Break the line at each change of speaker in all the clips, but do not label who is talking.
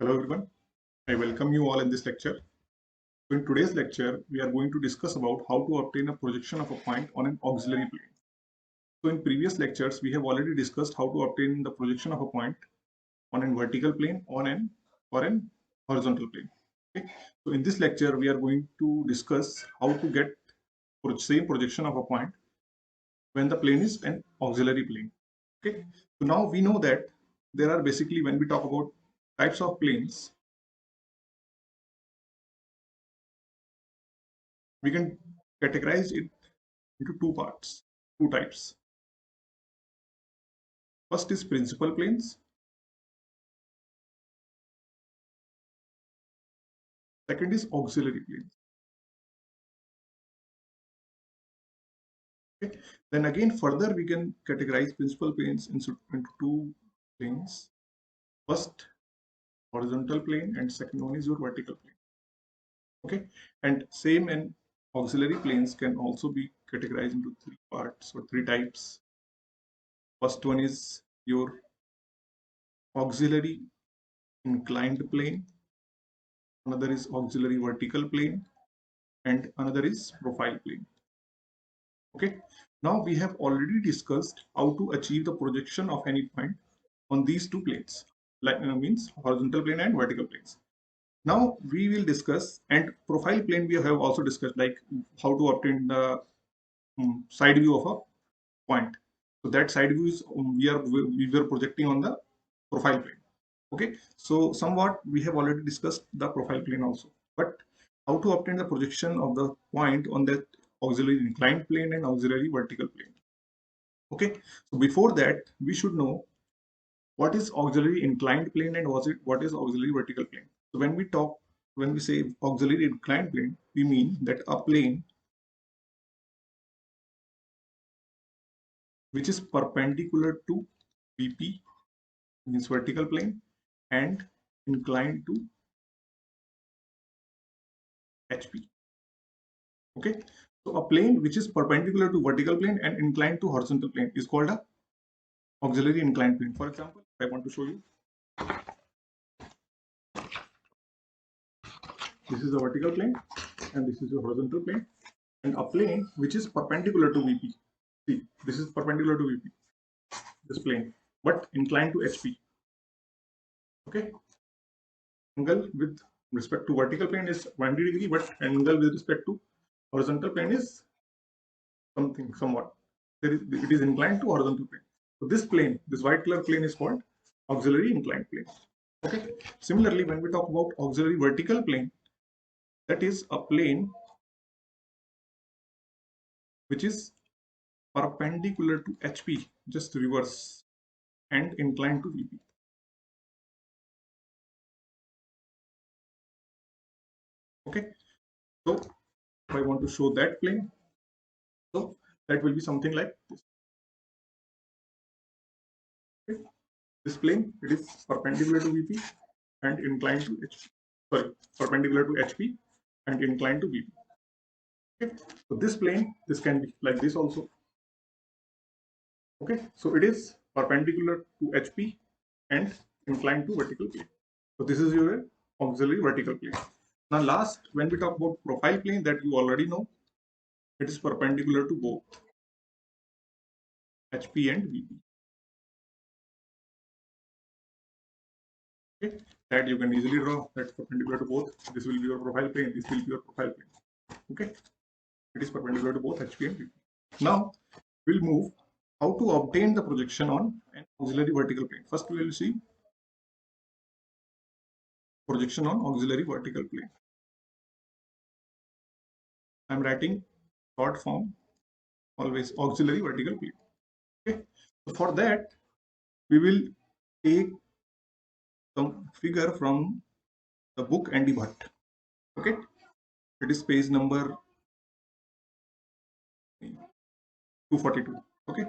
Hello everyone, I welcome you all in this lecture. So in today's lecture, we are going to discuss about how to obtain a projection of a point on an auxiliary plane. So in previous lectures, we have already discussed how to obtain the projection of a point on a vertical plane or an horizontal plane. Okay. So in this lecture, we are going to discuss how to get same projection of a point when the plane is an auxiliary plane. Okay. So now we know that there are basically, when we talk about types of planes, we can categorize it into two parts, two types. First is principal planes. Second is auxiliary planes. Okay. Then again, further we can categorize principal planes into two planes. First, horizontal plane, and second one is your vertical plane. Okay, and same in auxiliary planes can also be categorized into three parts or three types. First one is your auxiliary inclined plane, another is auxiliary vertical plane, and another is profile plane. Okay, now we have already discussed how to achieve the projection of any point on these two planes, like means horizontal plane and vertical planes. Now we will discuss, and profile plane we have also discussed, like how to obtain the side view of a point. So that side view is we were projecting on the profile plane. Okay, so somewhat we have already discussed the profile plane also, but how to obtain the projection of the point on that auxiliary inclined plane and auxiliary vertical plane. Okay, so before that we should know what is auxiliary inclined plane and what is auxiliary vertical plane. So when we say auxiliary inclined plane, we mean that a plane which is perpendicular to VP, means vertical plane, and inclined to HP. Okay, so a plane which is perpendicular to vertical plane and inclined to horizontal plane is called a auxiliary inclined plane. For example, I want to show you, this is a vertical plane and this is a horizontal plane, and a plane which is perpendicular to VP. See, this is perpendicular to VP, this plane, but inclined to HP. Okay, angle with respect to vertical plane is 90 degree, but angle with respect to horizontal plane is somewhat. It is inclined to horizontal plane. So this plane, this white color plane, is called auxiliary inclined plane. Okay. Similarly, when we talk about auxiliary vertical plane, that is a plane which is perpendicular to HP, just reverse, and inclined to VP. Okay. So if I want to show that plane, so that will be something like this. Okay. This plane, it is perpendicular to VP and inclined to HP. Sorry, perpendicular to HP and inclined to VP. Okay, so this plane, this can be like this also. Okay, so it is perpendicular to HP and inclined to vertical plane. So this is your auxiliary vertical plane. Now last, when we talk about profile plane, that you already know, it is perpendicular to both HP and VP. Okay, that you can easily draw, that's perpendicular to both. This will be your profile plane, this will be your profile plane. Okay, it is perpendicular to both HP and VP. Now we'll move how to obtain the projection on an auxiliary vertical plane. First we will see projection on auxiliary vertical plane. I am writing short form, always auxiliary vertical plane. Okay, so for that we will take some figure from the book Andy Bhatt. Okay, it is page number 242. Okay,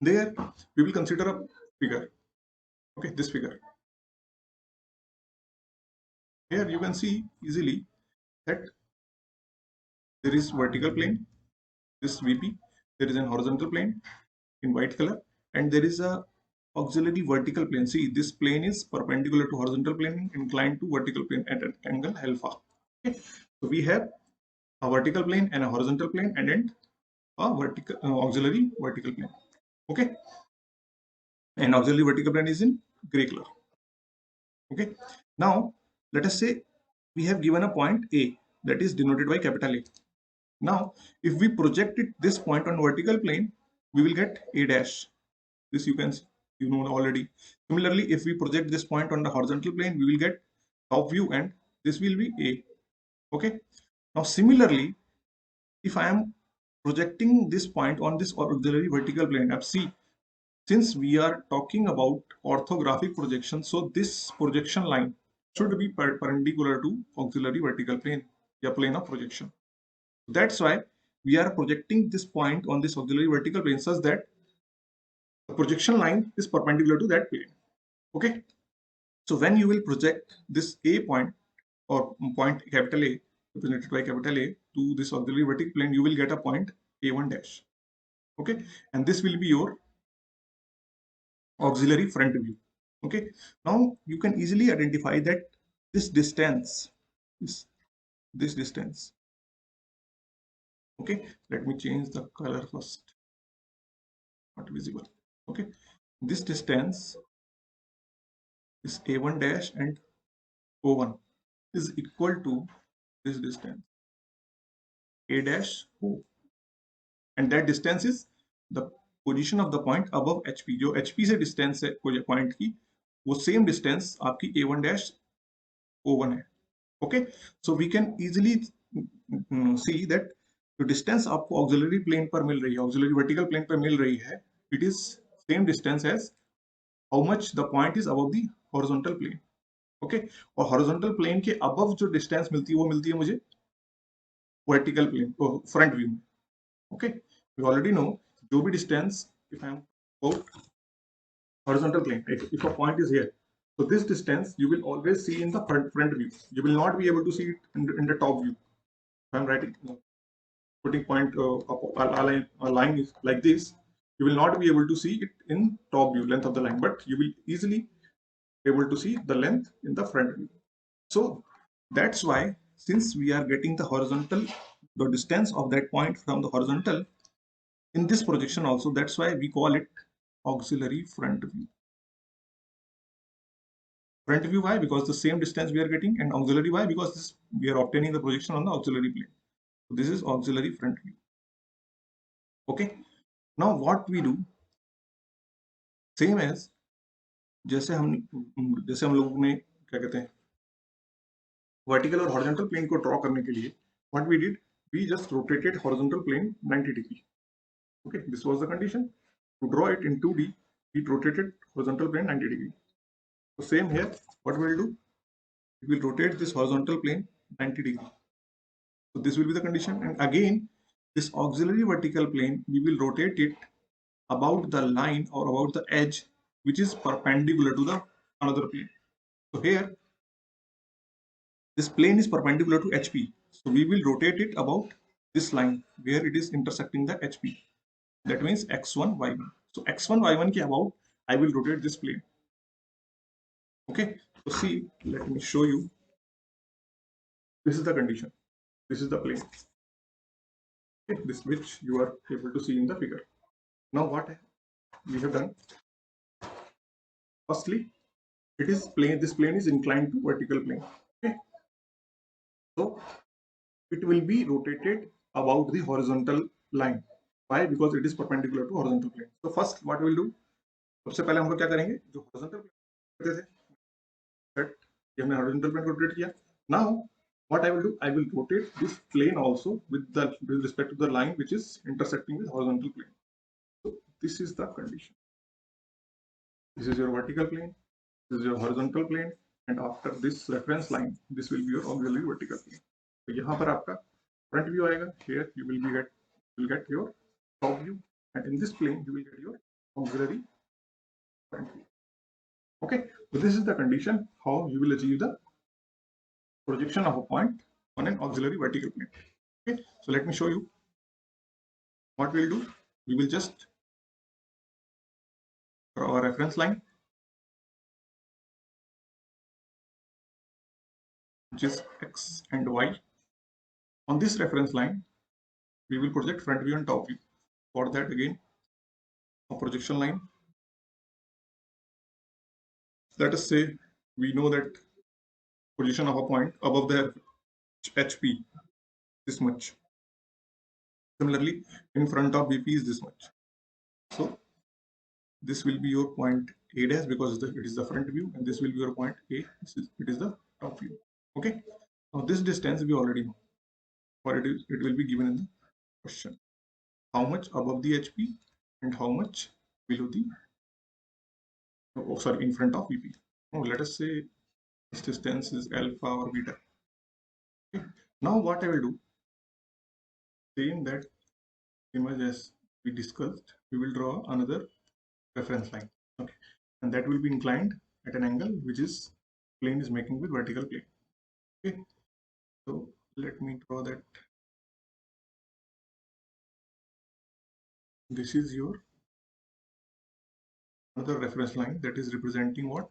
there we will consider a figure. Okay, this figure. Here you can see easily that there is vertical plane, this VP, there is an horizontal plane in white color, and there is a auxiliary vertical plane. See, this plane is perpendicular to horizontal plane, inclined to vertical plane at an angle alpha. Okay, so we have a vertical plane and a horizontal plane, and then a vertical auxiliary vertical plane. Okay, and auxiliary vertical plane is in gray color. Okay, now let us say we have given a point A that is denoted by capital A. Now, if we project this point on vertical plane, we will get A dash. This you can see, you know already. Similarly, if we project this point on the horizontal plane, we will get top view, and this will be A. Okay. Now, similarly, if I am projecting this point on this auxiliary vertical plane, FC, since we are talking about orthographic projection, so this projection line should be perpendicular to auxiliary vertical plane, the plane of projection. That's why we are projecting this point on this auxiliary vertical plane such that the projection line is perpendicular to that plane. Okay. So when you will project this A point or point capital A represented by capital A to this auxiliary vertical plane, you will get a point A1 dash. Okay. And this will be your auxiliary front view. Okay. Now you can easily identify that this distance is this distance. Okay. Let me change the color first. Not visible. Okay. This distance is A1 dash and O1 is equal to this distance A dash O, and that distance is the position of the point above HP. जो HP से distance है point की, वो same distance आपकी A1 dash O1 है. Okay, so we can easily see that the distance आपको auxiliary plane पर मिल रही है, auxiliary vertical plane पर मिल रही है, it is same distance as how much the point is above the horizontal plane. Okay और horizontal plane के above जो डिस्टेंस मिलती है वो मिलती है मुझे वर्टिकल प्लेन फ्रंट व्यू में. ओके वी ऑलरेडी नो जो भी distance if I am about horizontal plane, if a point is here, so this distance you will always see in the front view. You will not be able to see it in the top view. If I'm writing putting point a line is like this, you will not be able to see it in top view length of the line, but you will easily able to see the length in the front view. So that's why, since we are getting the horizontal, the distance of that point from the horizontal in this projection also, that's why we call it auxiliary front view. Front view, why? Because the same distance we are getting, and auxiliary, why? Because this, we are obtaining the projection on the auxiliary plane. So this is auxiliary front view. Okay. Now what we do, same as जैसे हम लोगों ने क्या कहते हैं vertical और horizontal plane को draw करने के लिए what we did, we just rotated horizontal plane 90 degree. Okay, this was the condition. To draw it in 2D, we rotated horizontal plane 90 degree. So same here, what we will do, we will rotate this horizontal plane 90 degree. So this will be the condition, and again this auxiliary vertical plane we will rotate it about the line or about the edge which is perpendicular to the another plane. So here this plane is perpendicular to HP, so we will rotate it about this line where it is intersecting the HP. That means x1 y1. So x1 y1 ke about I will rotate this plane. Okay, so see, let me show you. This is the condition, this is the plane. Okay, this which you are able to see in the figure. Now what we have done, firstly it is plane, this plane is inclined to vertical plane. Okay, so it will be rotated about the horizontal line. Why? Because it is perpendicular to horizontal plane. So first what we will do, सबसे पहले हम लोग क्या करेंगे, जो horizontal plane करते थे, हमने horizontal plane को rotate किया. Now what I will do, I will rotate this plane also with respect to the line which is intersecting with horizontal plane. So this is the condition. This is your vertical plane, this is your horizontal plane, and after this reference line, this will be your auxiliary vertical plane. So यहाँ पर आपका front view आएगा. Here you will get your top view, and in this plane you will get your auxiliary front view. Okay, so this is the condition how you will achieve the projection of a point on an auxiliary vertical plane. Okay, so let me show you what we'll do. We will just Draw a reference line, which is X and Y. On this reference line, we will project front view and top view. For that, again, a projection line. Let us say we know that position of a point above the HP, this much. Similarly, in front of BP is this much. So this will be your point A dash because it is the front view, and this will be your point A. It is the top view. Okay. Now this distance we already know, or it will be given in the question. How much above the HP and how much below the, oh sorry, in front of VP. Oh, let us say this distance is alpha or beta. Okay. Now what I will do, same that image as we discussed, we will draw another reference line. Okay, and that will be inclined at an angle which is plane is making with vertical plane. Okay, so let me draw that. This is your another reference line that is representing what?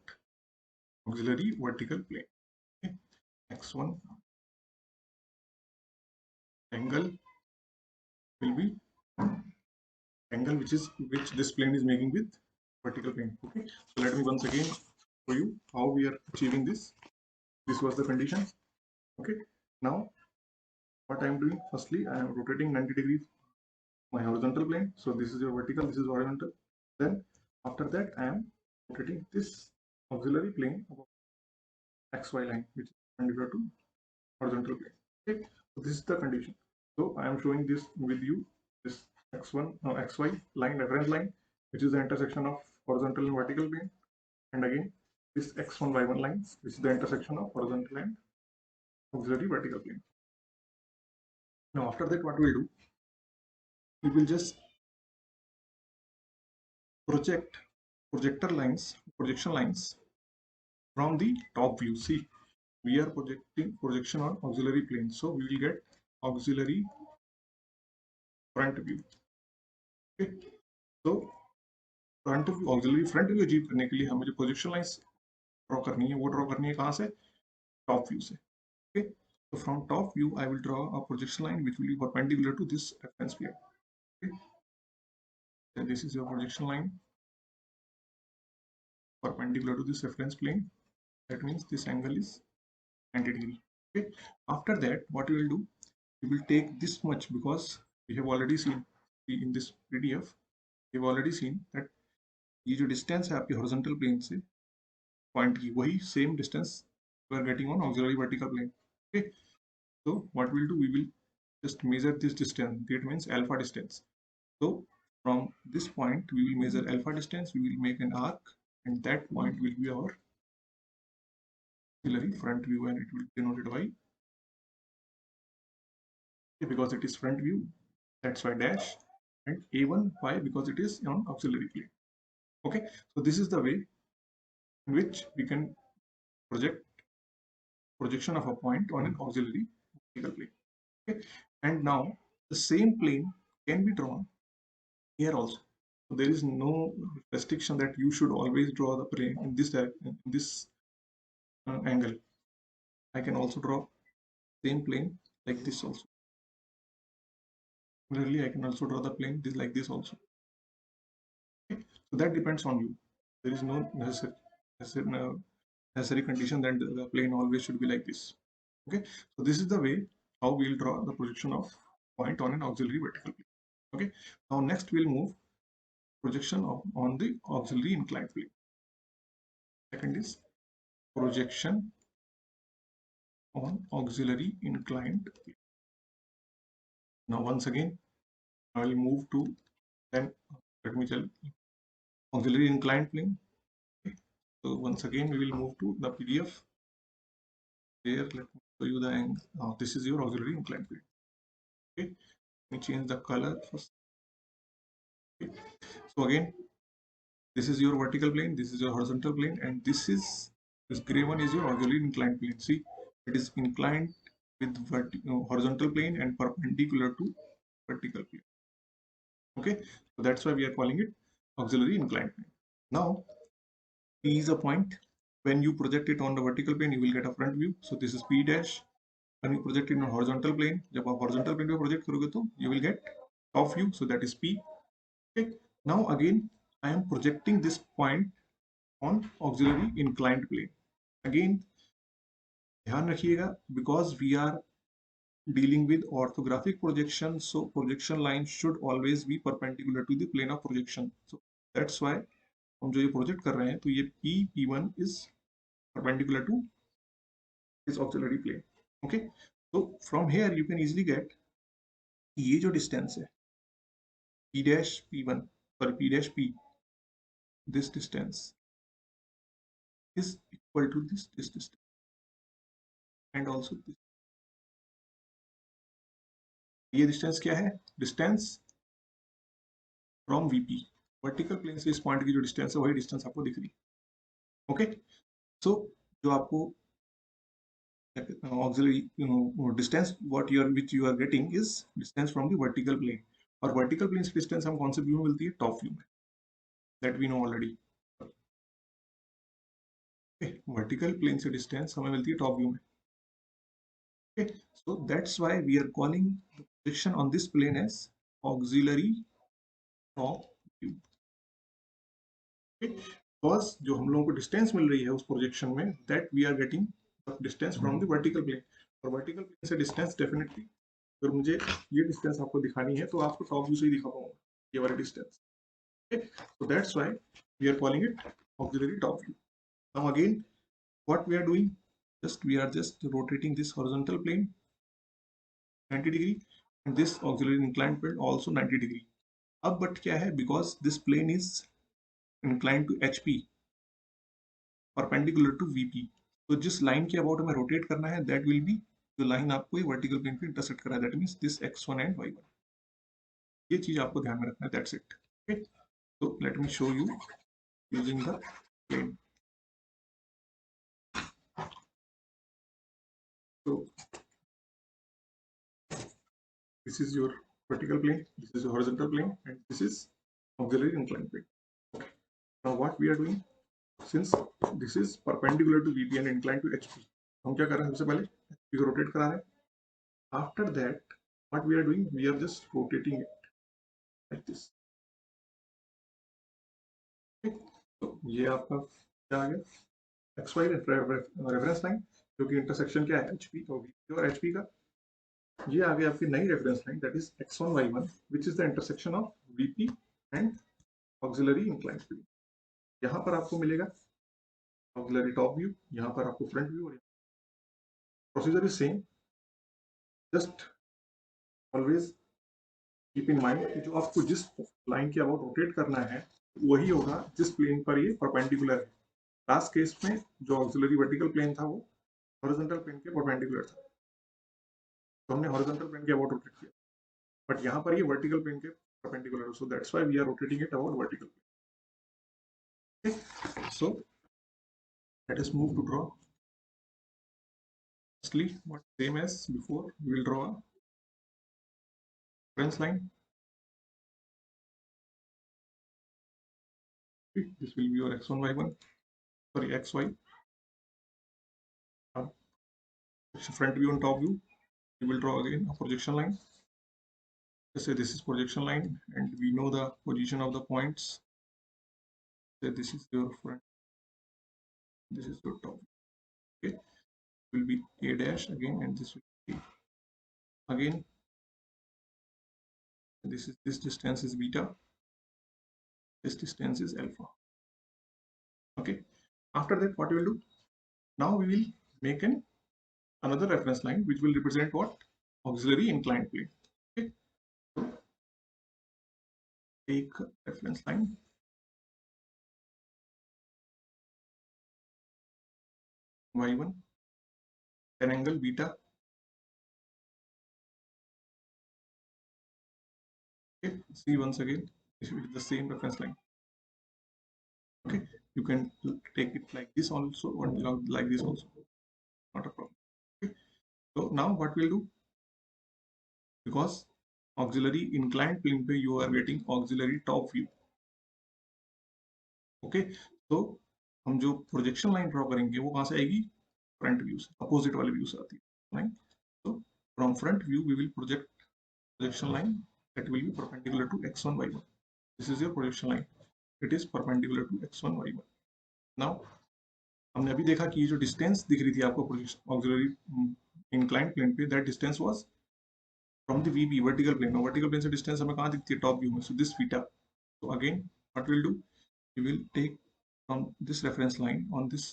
Auxiliary vertical plane. Okay. X1 angle will be angle which this plane is making with vertical plane. Okay, so let me once again show you how we are achieving this. This was the condition. Okay, now what I am doing, firstly I am rotating 90 degrees my horizontal plane. So this is your vertical, this is horizontal. Then after that I am rotating this auxiliary plane above XY line, which is perpendicular to horizontal plane. Okay, so this is the condition. So I am showing this with you, this X1 XY line, reference line, which is the intersection of horizontal and vertical plane, and again this X1 Y1 line, which is the intersection of horizontal and auxiliary vertical plane. Now after that, what we'll do, we will just projection lines from the top view. See, we are projecting projection on auxiliary plane, so we will get auxiliary front view. Okay, so front view auxiliary front view achieve करने के लिए हमें जो projection lines draw करनी है वो draw करनी है कहाँ से? टॉप व्यू से. Okay, so from top view I will draw a projection line which will be perpendicular to this reference plane. Okay, so this is your projection line perpendicular to this reference plane. That means this angle is 90 degree. Okay, after that what we will do, we will take this much because we have already seen in this PDF, we have already seen that ये जो distance है आपके horizontal plane से point की, वही same distance we are getting on auxiliary vertical plane. Okay, so what we'll do, we will just measure this distance. That means alpha distance. So from this point we will measure alpha distance, we will make an arc, and that point will be our auxiliary front view, and it will be denoted by, because it is front view, that's why dash, and A1 why, because it is on auxiliary plane. Okay, so this is the way in which we can project projection of a point on an auxiliary vertical plane. Okay, and now the same plane can be drawn here also. So there is no restriction that you should always draw the plane in this angle. I can also draw same plane like this also. Similarly, I can also draw the plane like this also. Okay, so that depends on you. There is no necessary condition that the plane always should be like this. Okay, so this is the way how we'll draw the projection of point on an auxiliary vertical plane. Okay, now next we'll move projection on the auxiliary inclined plane. Second is projection on auxiliary inclined plane. Now once again I will move to, then let me tell, auxiliary inclined plane. Okay, so once again we will move to the PDF. Here let me show you the angle. This is your auxiliary inclined plane. Okay, let me change the color first. Okay, so again this is your vertical plane, this is your horizontal plane, and this gray one is your auxiliary inclined plane. See, it is inclined with horizontal plane and perpendicular to vertical plane. Okay, so that's why we are calling it auxiliary inclined plane. Now P is a point. When you project it on the vertical plane, you will get a front view. So this is P dash. When you project it on horizontal plane, जब आप horizontal plane पे project करोगे तो you will get top view. So that is P. Okay. Now again, I am projecting this point on auxiliary inclined plane. Again, ध्यान रखिएगा, because we are dealing with orthographic projection, so projection line should always be perpendicular to the plane of projection. So that's why हम जो ये project कर रहे हैं तो ये P1 is perpendicular to his auxiliary plane. Okay, so from here you can easily get ये जो distance है P dash P1, sorry P dash P, this distance is equal to this distance and also this. ये distance क्या है? Distance from VP, vertical plane से इस point की जो डिस्टेंस है वही डिस्टेंस आपको दिख रही है. ओके, सो जो आपको auxiliary distance what you are which you are getting is distance from the vertical plane, और vertical plane से distance हम कौन से व्यू में मिलती है? टॉप व्यू में. that we know already. okay, vertical plane से distance हमें मिलती है टॉप व्यू में. okay, so that's why we are calling the projection on this plane as auxiliary top view. because जो हम लोगों को डिस्टेंस मिल रही है उस प्रोजेक्शन में, that we are getting distance from the vertical plane, और वर्टिकल प्लेन से डिस्टेंस डेफिनेटली अगर मुझे ये डिस्टेंस आपको दिखानी है तो आपको टॉप व्यू से ही दिखा पाऊंगा ये वाली distance. so that's why we are calling it auxiliary top view. Now again, what we are doing, we are just rotating this horizontal plane 90 degree and this auxiliary inclined plane also 90 degree. अब but क्या है, because this plane is inclined to HP perpendicular to VP, तो जिस line के about हमें rotate करना है that will be जो लाइन आपको ये वर्टिकल प्लेन पे इंटरसेक्ट करा है, that means this x1 and y1. ये चीज आपको ध्यान में रखना है, that's it. Okay, so let me show you using the plane. So this is your vertical plane, this is your horizontal plane, and this is auxiliary inclined plane. Okay. Now what we are doing, since this is perpendicular to VP and inclined to HP, हम क्या कर रहे हैं, सबसे पहले HP को rotate करा रहे हैं. After that, what we are doing, we are just rotating it like this. Okay. तो ये आपका क्या आ गया, XY रेफरेंस लाइन, जो कि इंटरसेक्शन क्या है, HP और HP का. ये आ गया आपकी नई reference line, that is x1 y1 which is the intersection of VP and auxiliary inclined plane. यहाँ पर आपको मिलेगा ऑक्सिलरी टॉप व्यू, यहाँ पर आपको फ्रंट व्यू, और procedure is same. Just always keep in mind कि जो आपको जिस लाइन के अबाउट रोटेट करना है वही होगा जिस प्लेन पर ये परपेंडिकुलर है. लास्ट केस में जो ऑक्सिलरी वर्टिकल प्लेन था वो हॉरिजॉन्टल प्लेन के परपेंडिकुलर था, तो हमने हॉरिजॉन्टल प्लेन के अबाउट रोटेट किया, बट यहाँ पर ये वर्टिकल प्लेन के perpendicular, so that's why we are rotating it about vertical plane. Okay. So let us move to draw. Firstly, what same as before, we will draw a reference line. Okay. This will be your x1 y1, sorry xy. Front view and top view. We will draw again a projection line. Let's say this is projection line, and we know the position of the points. Say this is your front, this is your top. Okay, will be a dash again, and this will be a. Again. This distance is beta. This distance is alpha. Okay. After that, what we will do? Now we will make another reference line which will represent what? Auxiliary inclined plane. Okay. So take reference line. Y1, an angle beta. Okay. See once again, this will be the same reference line. Okay. You can take it like this also, or like this also. Not a problem. Okay. So now what we'll do? Because auxiliary inclined plane pe you are getting auxiliary top view. Okay, तो हम जो projection line draw करेंगे वो कहाँ से आएगी? Front view से, opposite वाले व्यू से आती है लाइन। तो from front view we will project projection line that will be perpendicular to x1 y1. This is your projection line. It is perpendicular to x1 y1. Now हमने अभी देखा कि ये जो डिस्टेंस दिख रही थी आपको प्रोजेक्शन ऑक्सिलरी इंक्लाइंड प्लेन पे, that distance was from the VP vertical plane. Vertical plane से डिस्टेंस हमें कहाँ दिखती है? टॉप व्यू में। So this theta. So again what we'll do, we will take from this reference line, on this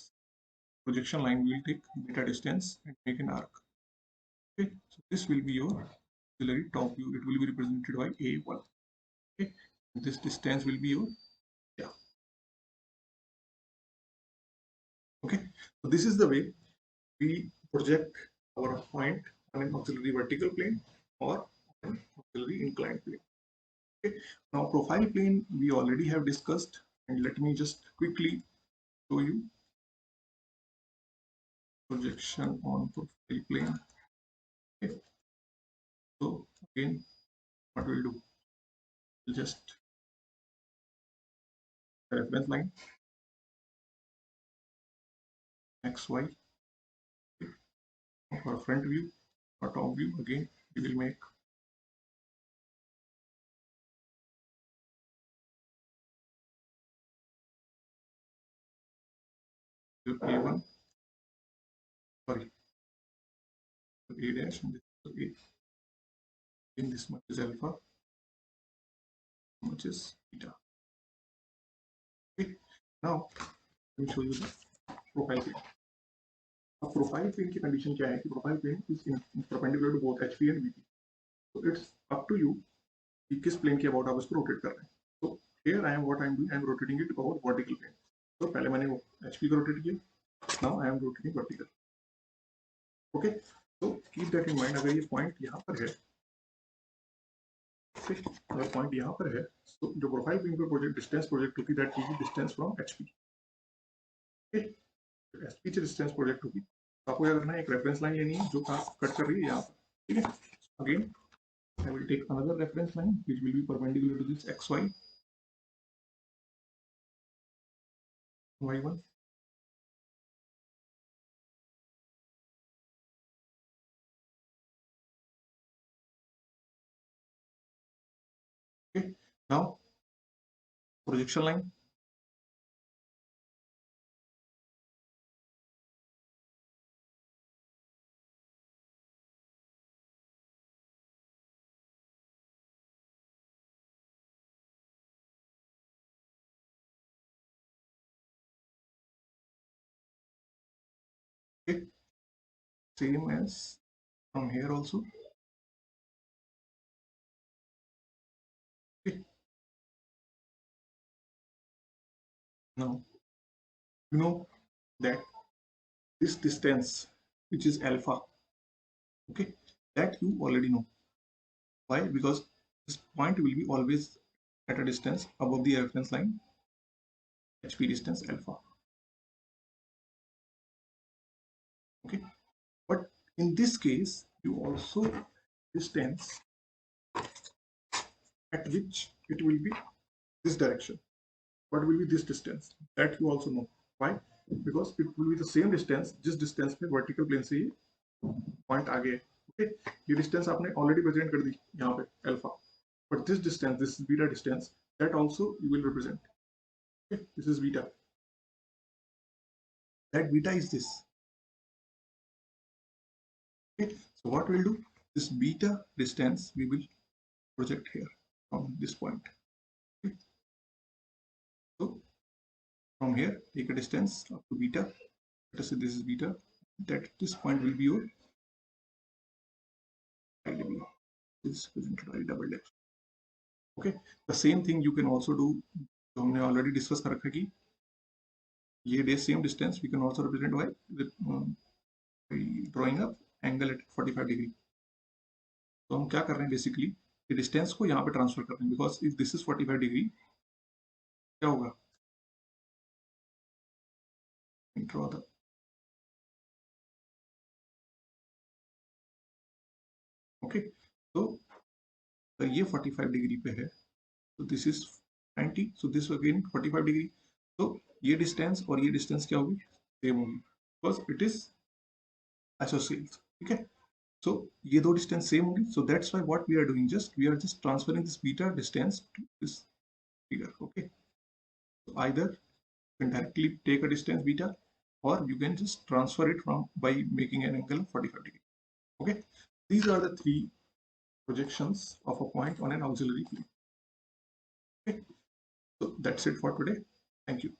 projection line we will take beta distance and make an arc. Okay, so this will be your auxiliary top view. It will be represented by a1. Okay, this distance will be your, yeah. Okay, so this is the way we project our point on an auxiliary vertical plane or an auxiliary inclined plane. Okay, now profile plane we already have discussed, and let me just quickly show you projection on profile plane. Okay, so again what we'll do, we'll just reference line xy. Okay, for front view or top view, again we will make a1, sorry, a dash, and this is a. In this much is alpha, much is beta. Okay, now let me show you the profile plane. अब profile plane की condition क्या है कि profile plane is perpendicular to both HP and VP. so it's up to you कि किस plane के about आप इसको रोटेट कर रहे हैं। तो here I am, what I am doing, I am rotating it about vertical plane. तो पहले मैंने वो HP को रोटेट किया, now I am rotating vertical. okay, so keep that in mind. अगर ये पॉइंट यहाँ पर है, अगर पॉइंट यहाँ पर है, तो जो प्रोफाइल प्लेन पर प्रोजेक्ट डिस्टेंस प्रोजेक्ट होगी, that will be distance from HP. Okay, HP से डिस्टेंस प्रोजेक्ट होगी, तो आपको क्या करना है, एक रेफरेंस लाइन लेनी है जो कट कर रही है यहाँ पर। ठीक है, again I will take another reference line which will be perpendicular to this xy, y1. Okay, now projection line. Okay, same as from here also. Okay, now you know that this distance which is alpha, okay, that you already know. Why? Because this point will be always at a distance above the reference line, HP distance alpha. Okay, but in this case you also distance at which it will be this direction. What will be this distance? That you also know. Why? Because it will be the same distance, जिस distance पे vertical plane से ये point आगे है. Okay, ये distance आपने already present कर दी यहाँ पे alpha. But this distance, this beta distance, that also you will represent. Okay, this is beta. That beta is this. Okay, so what we'll do? This beta distance we will project here from this point. Okay, so from here take a distance up to beta. Let us say this is beta. That this point will be your IW. Is presented by double dash. Okay, the same thing you can also do, जो हमने already discuss कर रखा है कि ये same distance we can also represent by drawing up angle at 45 degree. तो हम क्या कर रहे हैं बेसिकली, ये डिस्टेंस को यहाँ पे ट्रांसफर कर रहे हैं, because if this is 45 degree क्या होगा, ड्रॉ द, ओके, तो ये 45 डिग्री पे है, तो this is 90, so this again 45 degree, तो ये डिस्टेंस और ये डिस्टेंस क्या होगी, सेम होगी, बिकॉज इट इज आइसोसेल्स, ठीक है। So ये दो distance same होगी, so that's why what we are doing, we are just transferring this beta distance to this figure. Okay, so either you can directly take a distance beta, or you can just transfer it from by making an angle 45 degree. Okay, these are the three projections of a point on an auxiliary plane. Okay, so that's it for today. Thank you.